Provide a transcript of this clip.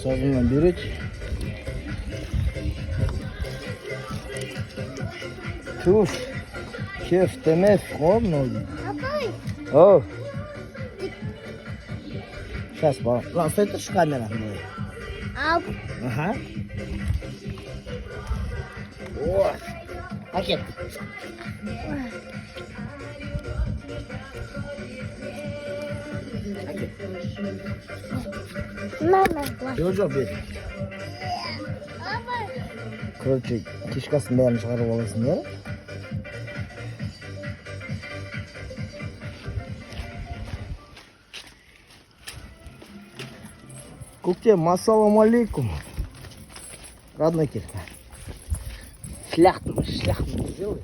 Sazından biri. Tuf. Kef, temef, kov ne oldu? Oh. Сейчас, lan sen de şu kameranı böyle. Al. Aha. Oh. Paket. Mama. Yok yok bir. Короче, кишкасын бәрін шығарып аласың да. Көктем, ассаламу алейкум. Родной кирка. Шляхту сделай.